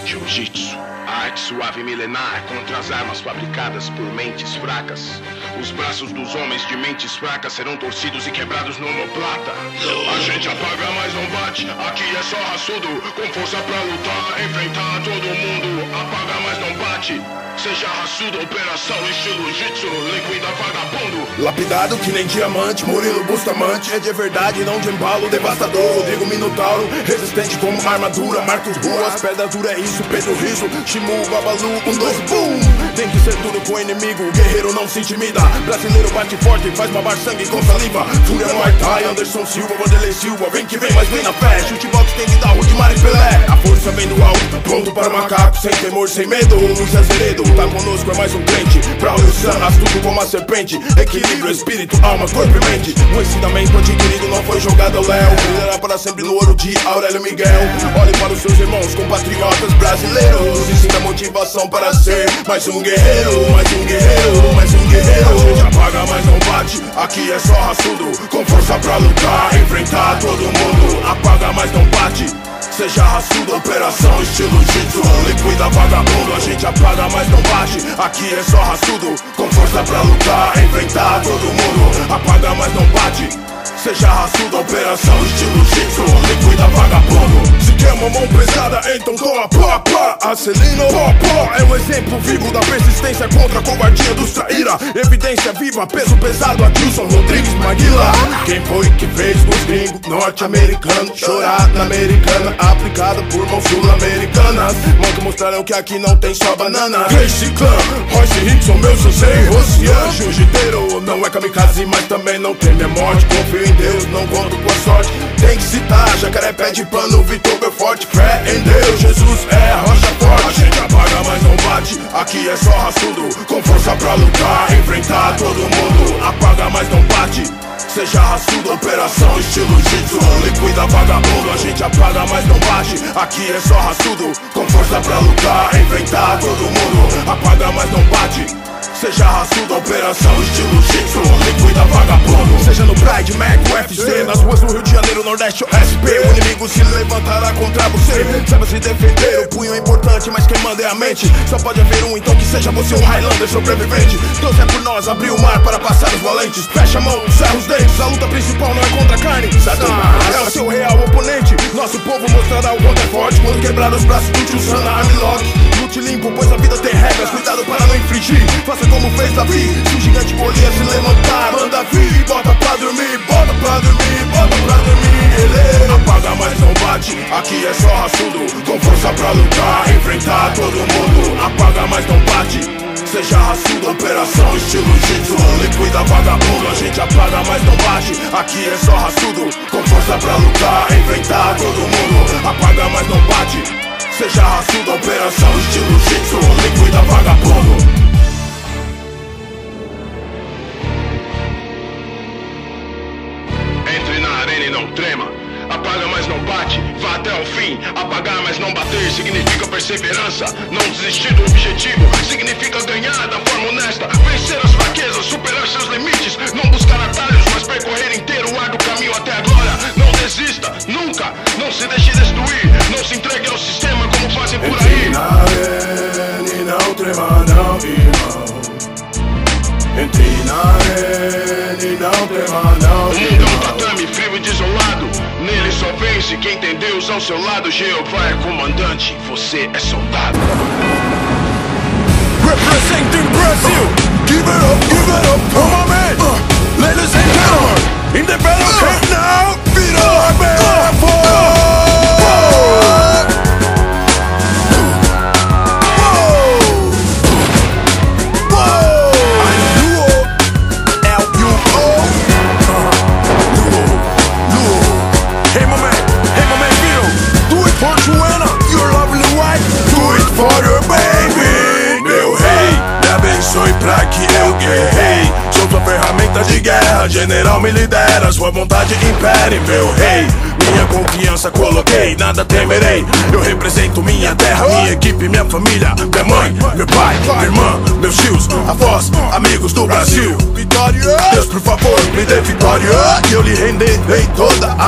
Jiu-jitsu, a arte suave e milenar contra as armas fabricadas por mentes fracas. Os braços dos homens de mentes fracas serão torcidos e quebrados no omoplata. A gente apaga, mas não bate. Aqui é só raçudo, com força pra lutar, enfrentar todo mundo. Apaga, mas não bate. Seja raçudo, operação estilo jitsu, liquida vagabundo. Lapidado que nem diamante, Murilo Bustamante. É de verdade, não de embalo, devastador. Rodrigo Minotauro, resistente como armadura. Marcos Ruas, pedra dura é isso. Pedro Riso, Shimu, Babalu, 1, 2, BUM! Tem que ser duro com o inimigo, guerreiro não se intimida. Brasileiro bate forte, faz babar sangue com saliva. Fúria Muay Thai, Anderson Silva, Vanderlei Silva. Vem que vem, mas vem na fé. Chutebox tem que dar o de Mário Pelé. A força vem do alto, pronto para o macaco. Sem temor, sem medo, Luiz Azeredo tá conosco, é mais um crente. Braulio San, astuto como a serpente. Equilíbrio, espírito, alma, corpo e mente. O ensinamento adquirido não foi jogado ao léu. Brilhará para sempre no ouro de Aurélio Miguel. Olhe para os seus irmãos, compatriotas brasileiros, e sinta motivação para ser mais um guerreiro, mais um guerreiro, mais um guerreiro. A gente apaga, mas não bate. Aqui é só raçudo, com força pra lutar, enfrentar todo mundo. Apaga, mas não bate. Seja raçudo, operação estilo jitsu, liquida vagabundo. A gente apaga, mas não bate. Aqui é só raçudo, com força pra lutar, enfrentar todo mundo. Apaga, mas não bate. Seja raçudo, operação estilo jitsu, liquida vagabundo. Se quer uma mão pesada, então toma pá, pá. Acelino, pó, pó. É um exemplo vivo da persistência contra a covardia dos traíra. Evidência viva, peso pesado, Adilson Rodrigues Maguila. Quem foi que fez os gringos norte-americanos chorar na americana, aplicada por mãos sul-americanas? Mão que mostraram que aqui não tem só banana. Gracie Clan, Royce Rickson, meu sensei, Rocian. Jiu-jiteiro não é kamikaze, mas também não teme a morte. Confio em Deus, não conto com a sorte. Tem que citar, jacaré pede pano, Vitor Belfort. Fé em Deus, Jesus é a rocha forte. A gente apaga, mas não bate. Aqui é só raçudo, com força pra lutar, enfrentar todo mundo. Apaga, mas não bate. Seja raçudo, operação estilo jitsu, liquida vagabundo. A gente apaga, mas não bate. Aqui é só raçudo, com força pra lutar, enfrentar todo mundo. Apaga, mas não bate. Seja raçudo, operação estilo jitsu, liquida vagabundo. Seja no Pride, Mac, UFC, nas ruas do Rio de Janeiro, Nordeste ou SP, o inimigo se levantará contra você. Saiba se defender, o punho é importante, mas quem manda é a mente. Só pode haver um, então que seja você um Highlander sobrevivente. Deus é por nós, abriu o mar para passar os valentes. Fecha a mão, cerra os dentes, a luta principal não é contra a carne. Satanás é o seu real oponente. Nosso povo mostrará o quanto é forte quando quebrar os braços do tio Sana Armlock. Lute limpo, pois a vida tem regras, cuidado para não infringir. Faça como fez Davi, se o gigante Golias se levantar, manda vir, bota pra dormir, bota pra dormir, bota pra dormir. Ele apaga, mas não bate. Aqui é só raçudo, com força pra lutar, enfrentar todo mundo. Apaga, mas não bate. Seja raçudo, operação estilo jitsu, liquida vagabundo. A gente apaga, mas não bate. Aqui é só raçudo, com força pra lutar, enfrentar todo mundo. Apaga, mas não bate. Seja raçudo, operação estilo jitsu, liquida vagabundo. Entre na arena e não trema. Apaga, mas não bate. Vá até o fim. Apagar, mas não bater significa perseverança. Não desistir do objetivo significa ganhar da forma honesta. Vencer as fraquezas, superar seus limites. Não buscar atalhos, mas percorrer inteiro o árduo caminho até a glória. Não desista, nunca. Não se deixe destruir. Não se entregue ao sistema como fazem por aí. Entre na arena e não trema não, irmão. Entre na arena e não trema não, o mundo é um tatame frio e desolado. Nele só vence quem tem Deus ao seu lado. Jeová é comandante, você é soldado. Representing Brazil, give it up, come on man. Ladies and gentlemen, in the battle now, Vitor Belfort. Pra que eu guerrei, sou sua ferramenta de guerra. General me lidera, sua vontade impere, meu rei. Minha confiança coloquei, nada temerei. Eu represento minha terra, minha equipe, minha família, minha mãe, meu pai, minha irmã, meus tios, avós, amigos do Brasil. Vitória, Deus por favor me dê vitória, que eu lhe renderei toda a